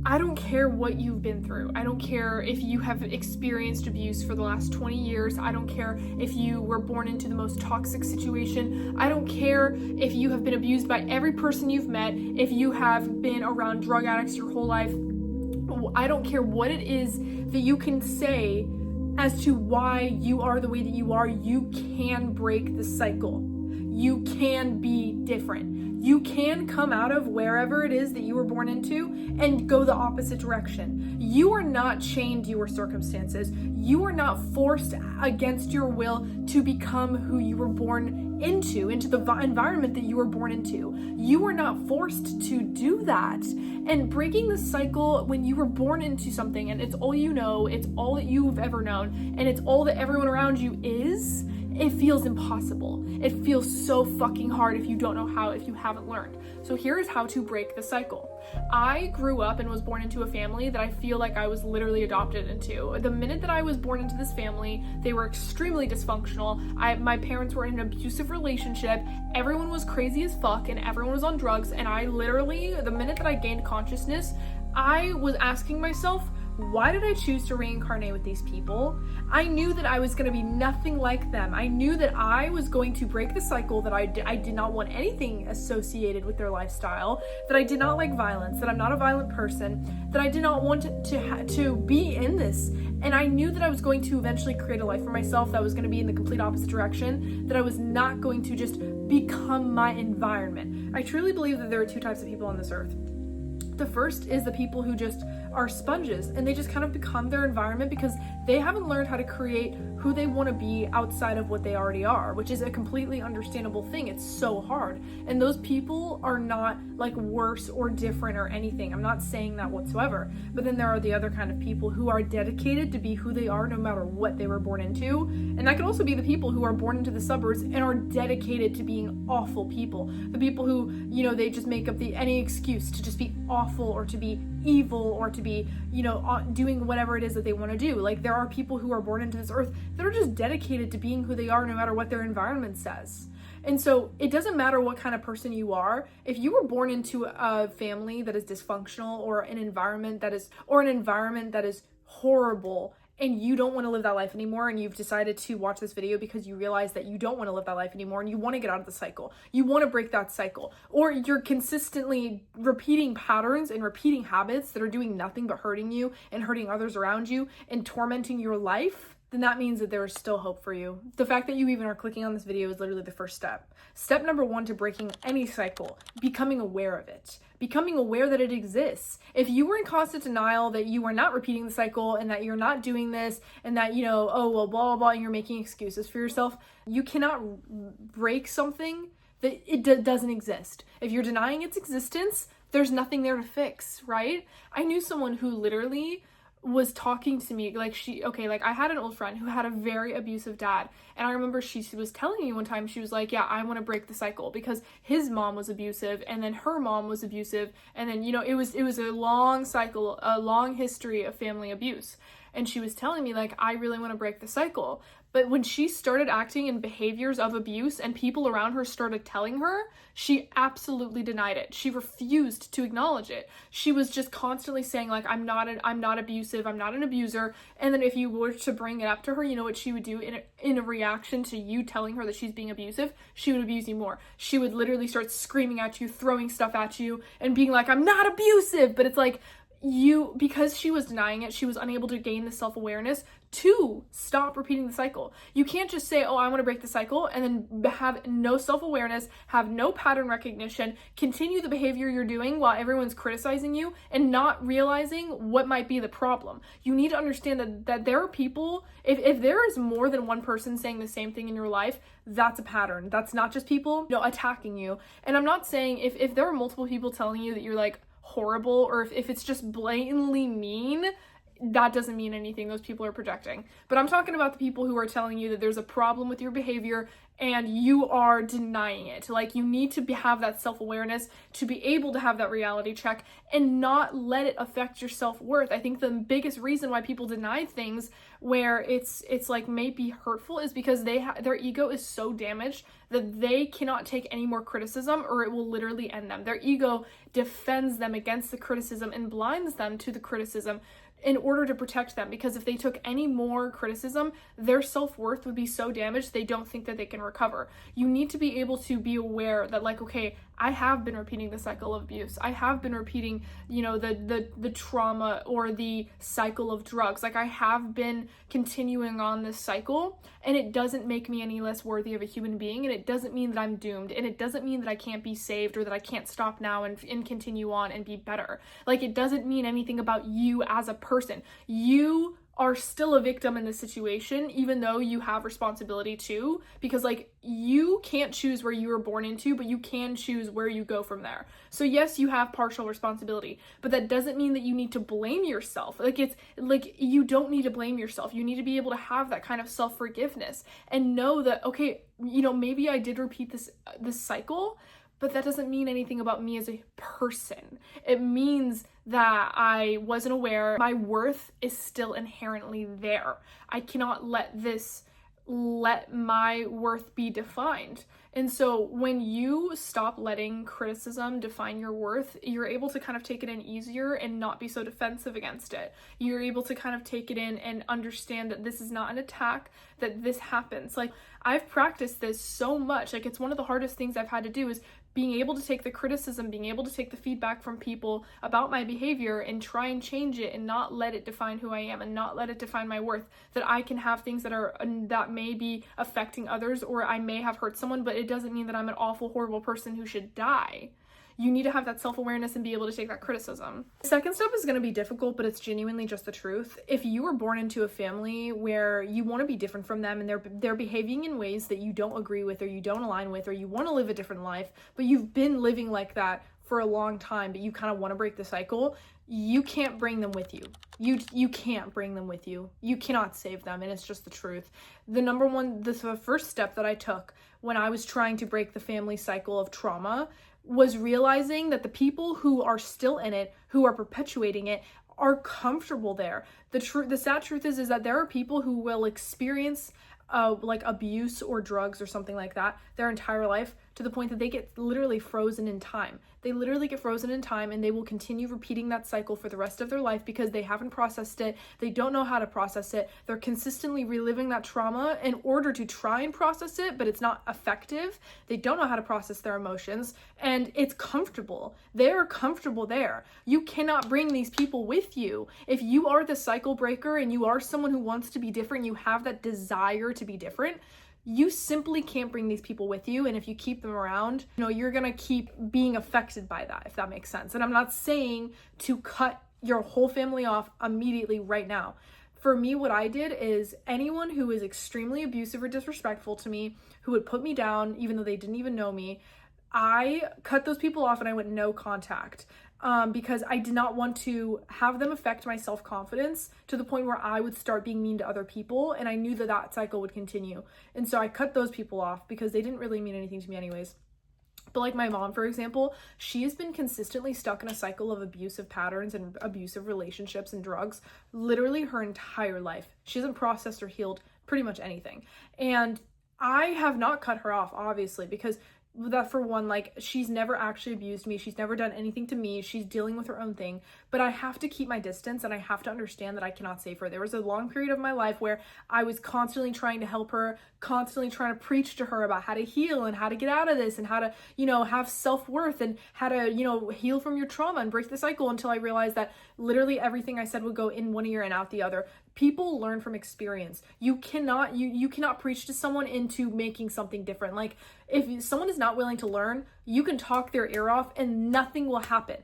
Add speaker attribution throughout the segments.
Speaker 1: I don't care what you've been through. I don't care if you have experienced abuse for the last 20 years. I don't care if you were born into the most toxic situation. I don't care if you have been abused by every person you've met, if you have been around drug addicts your whole life. I don't care what it is that you can say as to why you are the way that you are. You can break the cycle. You can be different. You can come out of wherever it is that you were born into and go the opposite direction. You are not chained to your circumstances. You are not forced against your will to become who you were born into the environment that you were born into. You are not forced to do that. And breaking the cycle when you were born into something and it's all you know, it's all that you've ever known, and it's all that everyone around you is, it feels impossible. It feels so fucking hard if you don't know how, if you haven't learned. So here's how to break the cycle. I grew up and was born into a family that I feel like I was literally adopted into. The minute that I was born into this family, they were extremely dysfunctional. My parents were in an abusive relationship. Everyone was crazy as fuck and everyone was on drugs. And I literally, the minute that I gained consciousness, I was asking myself, why did I choose to reincarnate with these people? I knew that I was going to be nothing like them. I knew that I was going to break the cycle, that I did not want anything associated with their lifestyle, that I did not like violence, that I'm not a violent person, that I did not want to be in this. And I knew that I was going to eventually create a life for myself that was going to be in the complete opposite direction, that I was not going to just become my environment. I truly believe that there are two types of people on this earth. The first is the people who just are sponges and they just kind of become their environment because they haven't learned how to create who they want to be outside of what they already are, which is a completely understandable thing. It's so hard. And those people are not like worse or different or anything. I'm not saying that whatsoever. But then there are the other kind of people who are dedicated to be who they are no matter what they were born into. And that could also be the people who are born into the suburbs and are dedicated to being awful people. The people who, you know, they just make up any excuse to just be awful or to be evil or to be, you know, doing whatever it is that they want to do. Like, there are people who are born into this earth that are just dedicated to being who they are no matter what their environment says. And so it doesn't matter what kind of person you are. If you were born into a family that is dysfunctional or an environment that is horrible, and you don't want to live that life anymore, and you've decided to watch this video because you realize that you don't want to live that life anymore and you want to get out of the cycle, you want to break that cycle, or you're consistently repeating patterns and repeating habits that are doing nothing but hurting you and hurting others around you and tormenting your life, then that means that there is still hope for you. The fact that you even are clicking on this video is literally the first step. Step number one to breaking any cycle, becoming aware of it. Becoming aware that it exists. If you were in constant denial that you are not repeating the cycle and that you're not doing this and that, you know, oh, well, blah, blah, blah, and you're making excuses for yourself, you cannot break something that it doesn't exist. If you're denying its existence, there's nothing there to fix, right? I knew someone who literally was talking to me like I had an old friend who had a very abusive dad, and I remember she was telling me one time, she was like, yeah, I want to break the cycle because his mom was abusive and then her mom was abusive, and then, you know, it was a long cycle, a long history of family abuse. And she was telling me, like, I really want to break the cycle. But when she started acting in behaviors of abuse and people around her started telling her, she absolutely denied it. She refused to acknowledge it. She was just constantly saying, like, I'm not abusive, I'm not an abuser. And then if you were to bring it up to her, you know what she would do in a reaction to you telling her that she's being abusive? She would abuse you more. She would literally start screaming at you, throwing stuff at you, and being like, I'm not abusive. But it's like, because she was denying it, she was unable to gain the self-awareness to stop repeating the cycle. You can't just say, oh, I want to break the cycle, and then have no self-awareness, have no pattern recognition, continue the behavior you're doing while everyone's criticizing you and not realizing what might be the problem. You need to understand that there are people, if there is more than one person saying the same thing in your life, that's a pattern. That's not just people, attacking you. And I'm not saying if there are multiple people telling you that you're like horrible, or if it's just blatantly mean, that doesn't mean anything. Those people are projecting. But I'm talking about the people who are telling you that there's a problem with your behavior and you are denying it. Like, you need to have that self-awareness to be able to have that reality check and not let it affect your self-worth. I think the biggest reason why people deny things where it's like maybe hurtful is because their ego is so damaged that they cannot take any more criticism, or it will literally end them. Their ego defends them against the criticism and blinds them to the criticism in order to protect them, because if they took any more criticism, their self-worth would be so damaged they don't think that they can recover. You need to be able to be aware that, like, okay, I have been repeating the cycle of abuse. I have been repeating, the trauma or the cycle of drugs. Like, I have been continuing on this cycle, and it doesn't make me any less worthy of a human being, and it doesn't mean that I'm doomed, and it doesn't mean that I can't be saved or that I can't stop now and continue on and be better. Like, it doesn't mean anything about you as a person. You are still a victim in this situation, even though you have responsibility too, because like, you can't choose where you were born into, but you can choose where you go from there. So yes, you have partial responsibility, but that doesn't mean that you need to blame yourself. Like, it's like, you don't need to blame yourself. You need to be able to have that kind of self-forgiveness and know that, okay, maybe I did repeat this cycle, but that doesn't mean anything about me as a person. It means that I wasn't aware. My worth is still inherently there. I cannot let my worth be defined. And so when you stop letting criticism define your worth, you're able to kind of take it in easier and not be so defensive against it. You're able to kind of take it in and understand that this is not an attack, that this happens. Like, I've practiced this so much. Like, it's one of the hardest things I've had to do is being able to take the criticism, being able to take the feedback from people about my behavior and try and change it and not let it define who I am and not let it define my worth. That I can have things that may be affecting others, or I may have hurt someone, but it doesn't mean that I'm an awful, horrible person who should die. You need to have that self-awareness and be able to take that criticism. The second step is going to be difficult, but it's genuinely just the truth. If you were born into a family where you want to be different from them and they're behaving in ways that you don't agree with or you don't align with, or you want to live a different life, but you've been living like that for a long time, but you kind of want to break the cycle, you can't bring them with you. You can't bring them with you. You cannot save them, and it's just the truth. The first step that I took when I was trying to break the family cycle of trauma was realizing that the people who are still in it, who are perpetuating it, are comfortable there. The sad truth is that there are people who will experience like abuse or drugs or something like that their entire life, to the point that they get literally frozen in time. They literally get frozen in time, and they will continue repeating that cycle for the rest of their life because they haven't processed it. They don't know how to process it. They're consistently reliving that trauma in order to try and process it, but it's not effective. They don't know how to process their emotions, and it's comfortable. They're comfortable there. You cannot bring these people with you. If you are the cycle breaker and you are someone who wants to be different, you have that desire to be different, you simply can't bring these people with you. And if you keep them around, you're gonna keep being affected by that, if that makes sense. And I'm not saying to cut your whole family off immediately right now. For me, what I did is anyone who is extremely abusive or disrespectful to me, who would put me down even though they didn't even know me, I cut those people off and I went no contact. Because I did not want to have them affect my self-confidence to the point where I would start being mean to other people, and I knew that cycle would continue. And so I cut those people off because they didn't really mean anything to me anyways. But like my mom, for example, she has been consistently stuck in a cycle of abusive patterns and abusive relationships and drugs literally her entire life. She hasn't processed or healed pretty much anything. And I have not cut her off, obviously, because that, for one, like, she's never actually abused me. She's never done anything to me. She's dealing with her own thing. But I have to keep my distance, and I have to understand that I cannot save her. There was a long period of my life where I was constantly trying to help her, constantly trying to preach to her about how to heal and how to get out of this and how to, have self-worth and how to, heal from your trauma and break the cycle, until I realized that literally everything I said would go in one ear and out the other. People learn from experience. You cannot preach to someone into making something different. Like, if someone is not willing to learn, you can talk their ear off and nothing will happen.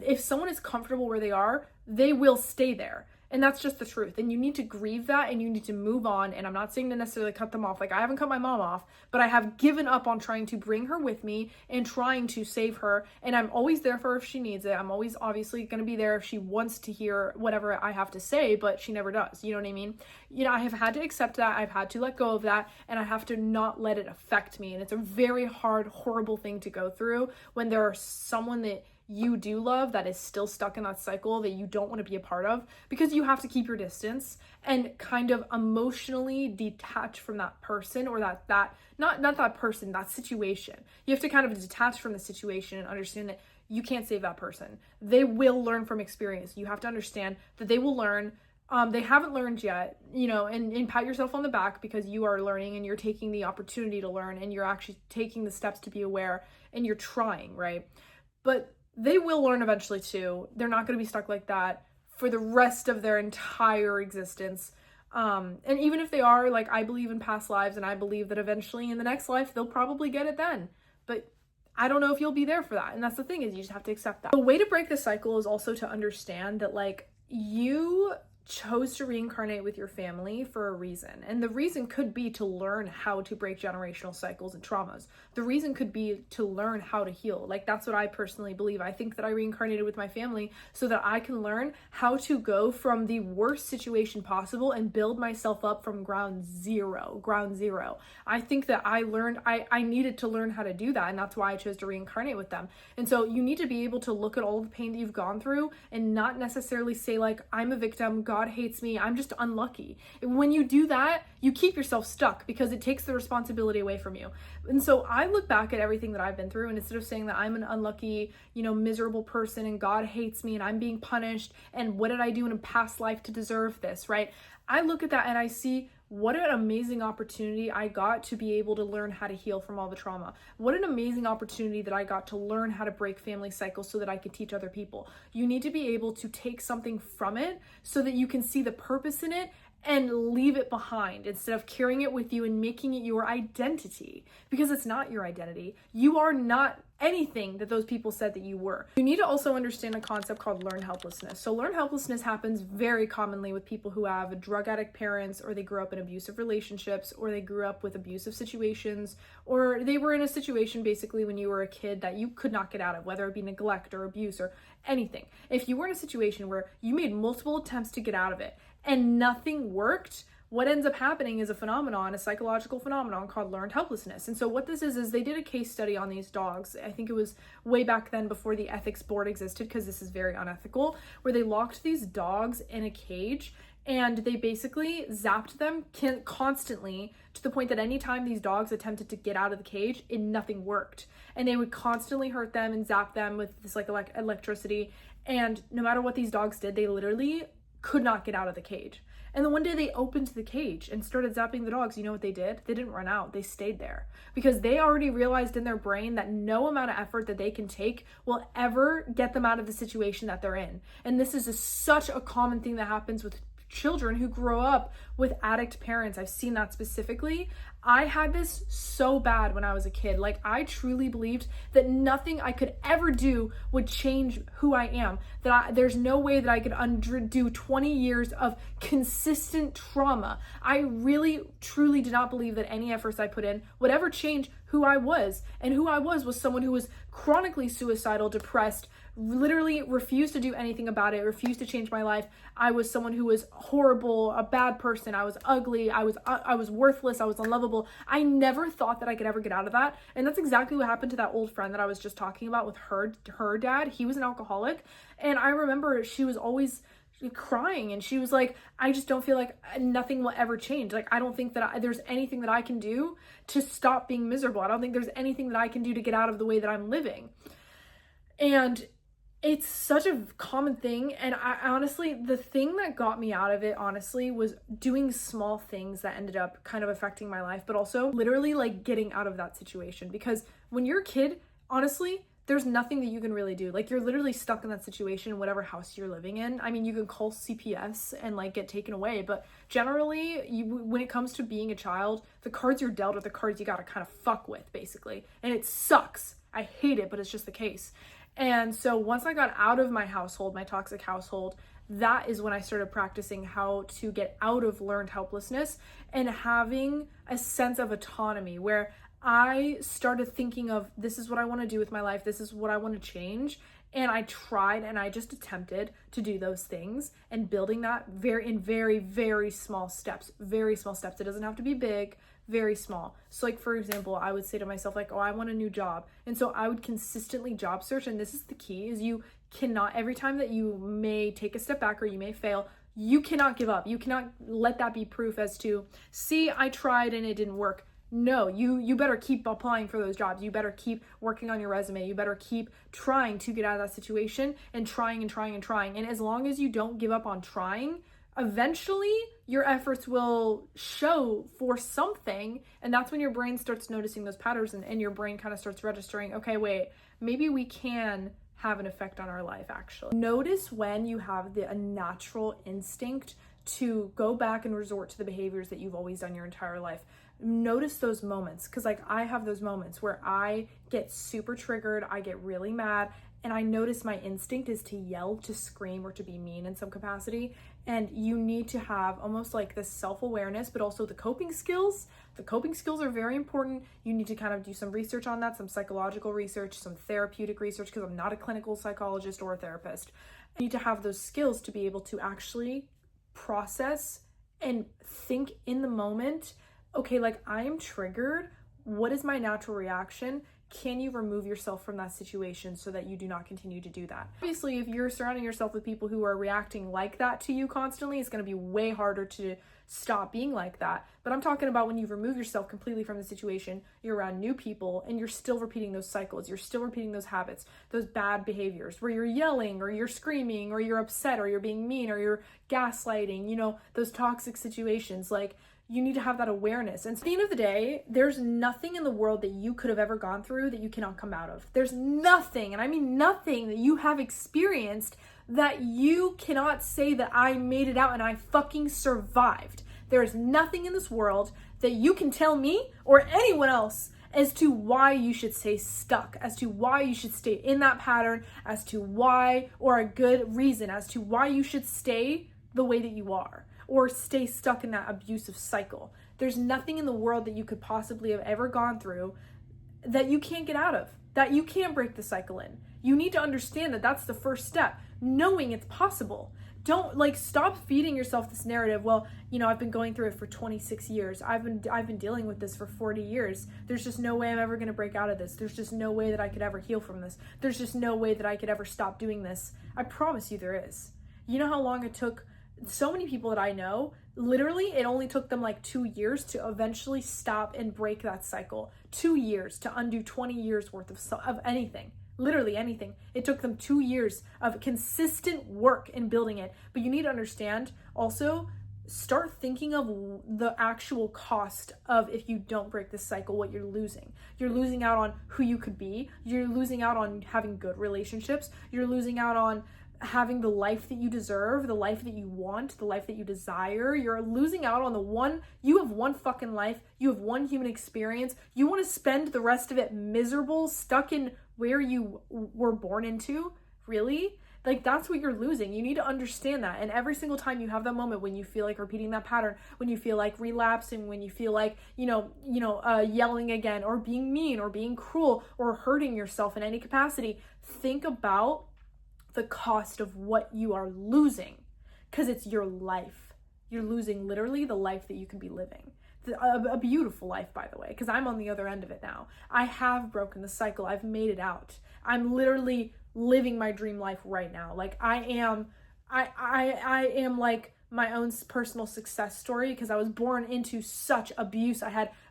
Speaker 1: If someone is comfortable where they are, they will stay there. And that's just the truth. And you need to grieve that and you need to move on. And I'm not saying to necessarily cut them off. Like, I haven't cut my mom off, but I have given up on trying to bring her with me and trying to save her. And I'm always there for her if she needs it. I'm always obviously going to be there if she wants to hear whatever I have to say, but she never does. You know what I mean? You know, I have had to accept that. I've had to let go of that, and I have to not let it affect me. And it's a very hard, horrible thing to go through when there's someone that you do love that is still stuck in that cycle that you don't want to be a part of, because you have to keep your distance and kind of emotionally detach from that person, or that not that person, that situation. You have to kind of detach from the situation and understand that you can't save that person. They will learn from experience. You have to understand that they will learn. They haven't learned yet, you know, and pat yourself on the back because you are learning and you're taking the opportunity to learn and you're actually taking the steps to be aware and you're trying, right? But they will learn eventually too. They're not going to be stuck like that for the rest of their entire existence. And even if they are, like, I believe in past lives, and I believe that eventually in the next life, they'll probably get it then. But I don't know if you'll be there for that. And that's the thing, is you just have to accept that. The way to break the cycle is also to understand that, like, you chose to reincarnate with your family for a reason. And the reason could be to learn how to break generational cycles and traumas. The reason could be to learn how to heal. Like, that's what I personally believe. I think that I reincarnated with my family so that I can learn how to go from the worst situation possible and build myself up from ground zero. I think that I needed to learn how to do that, and that's why I chose to reincarnate with them. And so you need to be able to look at all the pain that you've gone through and not necessarily say, like, I'm a victim, God hates me, I'm just unlucky. When you do that, you keep yourself stuck because it takes the responsibility away from you. And so I look back at everything that I've been through, and instead of saying that I'm an unlucky, you know, miserable person and God hates me and I'm being punished and what did I do in a past life to deserve this, right? I look at that and I see what an amazing opportunity I got to be able to learn how to heal from all the trauma. What an amazing opportunity that I got to learn how to break family cycles so that I could teach other people. You need to be able to take something from it so that you can see the purpose in it and leave it behind instead of carrying it with you and making it your identity, because it's not your identity. You are not anything that those people said that you were. You need to also understand a concept called learned helplessness. So learned helplessness happens very commonly with people who have drug addict parents, or they grew up in abusive relationships, or they grew up with abusive situations, or they were in a situation basically when you were a kid that you could not get out of, whether it be neglect or abuse or anything. If you were in a situation where you made multiple attempts to get out of it and nothing worked, what ends up happening is a psychological phenomenon called learned helplessness. And so what this is they did a case study on these dogs. I think it was way back then before the ethics board existed, because this is very unethical, where they locked these dogs in a cage and they basically zapped them constantly, to the point that anytime these dogs attempted to get out of the cage, nothing worked. And they would constantly hurt them and zap them with this like electricity. And no matter what these dogs did, they literally could not get out of the cage. And then one day they opened the cage and started zapping the dogs. You know what they did? They didn't run out. They stayed there because they already realized in their brain that no amount of effort that they can take will ever get them out of the situation that they're in. And this is such a common thing that happens with children who grow up with addict parents. I've seen that specifically. I had this so bad when I was a kid. Like, I truly believed that nothing I could ever do would change who I am. There's no way that I could undo 20 years of consistent trauma. I really, truly did not believe that any efforts I put in would ever change who I was. And who I was someone who was chronically suicidal, depressed, literally refused to do anything about it, refused to change my life. I was someone who was horrible, a bad person. I was ugly. I was worthless. I was unlovable. I never thought that I could ever get out of that. And that's exactly what happened to that old friend that I was just talking about with her dad. He was an alcoholic. And I remember she was always crying and she was like, I just don't feel like nothing will ever change. Like, I don't think that there's anything that I can do to stop being miserable. I don't think there's anything that I can do to get out of the way that I'm living. And it's such a common thing. And I honestly, the thing that got me out of it, honestly, was doing small things that ended up kind of affecting my life, but also literally like getting out of that situation. Because when you're a kid, honestly, there's nothing that you can really do. Like, you're literally stuck in that situation, whatever house you're living in. I mean, you can call CPS and like get taken away, but generally when it comes to being a child, the cards you're dealt are the cards you gotta kind of fuck with, basically. And it sucks. I hate it, but it's just the case. And so once I got out of my household, my toxic household, that is when I started practicing how to get out of learned helplessness and having a sense of autonomy, where I started thinking of, this is what I want to do with my life, this is what I want to change. And I tried and I just attempted to do those things, and building that very, very small steps, very small steps. It doesn't have to be big, very small. So like, for example, I would say to myself like, oh, I want a new job. And so I would consistently job search. And this is the key, is you cannot, every time that you may take a step back or you may fail, you cannot give up. You cannot let that be proof as to, see, I tried and it didn't work. No, you better keep applying for those jobs. You better keep working on your resume. You better keep trying to get out of that situation, and trying and trying and trying. And as long as you don't give up on trying, eventually your efforts will show for something. And that's when your brain starts noticing those patterns, and your brain kind of starts registering, okay, wait, maybe we can have an effect on our life actually. Notice when you have a natural instinct to go back and resort to the behaviors that you've always done your entire life. Notice those moments, because like I have those moments where I get super triggered, I get really mad, and I notice my instinct is to yell, to scream, or to be mean in some capacity. And you need to have almost like this self-awareness, but also the coping skills. The coping skills are very important. You need to kind of do some research on that, some psychological research, some therapeutic research, because I'm not a clinical psychologist or a therapist. You need to have those skills to be able to actually process and think in the moment, okay, like I am triggered. What is my natural reaction? Can you remove yourself from that situation so that you do not continue to do that? Obviously, if you're surrounding yourself with people who are reacting like that to you constantly, it's going to be way harder to stop being like that. But I'm talking about when you remove yourself completely from the situation, you're around new people, and you're still repeating those cycles. You're still repeating those habits, those bad behaviors where you're yelling or you're screaming or you're upset or you're being mean or you're gaslighting, you know, those toxic situations. Like, you need to have that awareness. And at the end of the day, there's nothing in the world that you could have ever gone through that you cannot come out of. There's nothing, and I mean nothing, that you have experienced that you cannot say that I made it out and I fucking survived. There is nothing in this world that you can tell me or anyone else as to why you should stay stuck, as to why you should stay in that pattern, as to why, or a good reason as to why you should stay the way that you are, or stay stuck in that abusive cycle. There's nothing in the world that you could possibly have ever gone through that you can't get out of, that you can't break the cycle in. You need to understand that that's the first step, knowing it's possible. Don't stop feeding yourself this narrative. Well, you know, I've been going through it for 26 years. I've been dealing with this for 40 years. There's just no way I'm ever going to break out of this. There's just no way that I could ever heal from this. There's just no way that I could ever stop doing this. I promise you there is. You know how long it took so many people that I know, literally it only took them 2 years to eventually stop and break that cycle. 2 years to undo 20 years worth of anything. Literally anything. It took them 2 years of consistent work in building it. But you need to understand also, start thinking of the actual cost of, if you don't break this cycle, what you're losing. You're losing out on who you could be. You're losing out on having good relationships. You're losing out on having the life that you deserve, the life that you want, the life that you desire. You're losing out on you have one fucking life. You have one human experience. You want to spend the rest of it miserable, stuck in where you were born into? Really? That's what you're losing. You need to understand that. And every single time you have that moment when you feel like repeating that pattern, when you feel like relapsing, when you feel like, yelling again, or being mean, or being cruel, or hurting yourself in any capacity, think about the cost of what you are losing, because it's your life. You're losing literally the life that you can be living. A beautiful life, by the way, because I'm on the other end of it now. I have broken the cycle. I've made it out. I'm literally living my dream life right now. I am my own personal success story, because I was born into such abuse.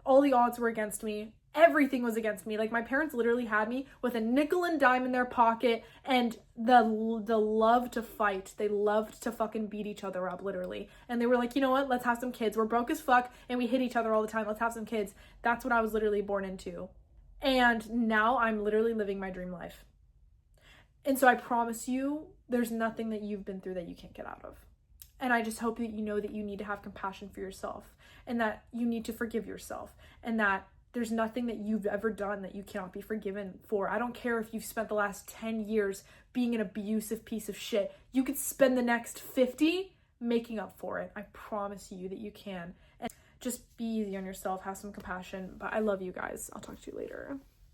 Speaker 1: All the odds were against me. Everything was against me. My parents literally had me with a nickel and dime in their pocket, and the love to fight. They loved to fucking beat each other up, literally. And they were like, you know what? Let's have some kids. We're broke as fuck and we hit each other all the time. Let's have some kids. That's what I was literally born into. And now I'm literally living my dream life. And so I promise you, there's nothing that you've been through that you can't get out of. And I just hope that you know that you need to have compassion for yourself, and that you need to forgive yourself, and that There's nothing that you've ever done that you cannot be forgiven for. I don't care if you've spent the last 10 years being an abusive piece of shit. You could spend the next 50 making up for it. I promise you that you can. And just be easy on yourself, have some compassion. But I love you guys. I'll talk to you later.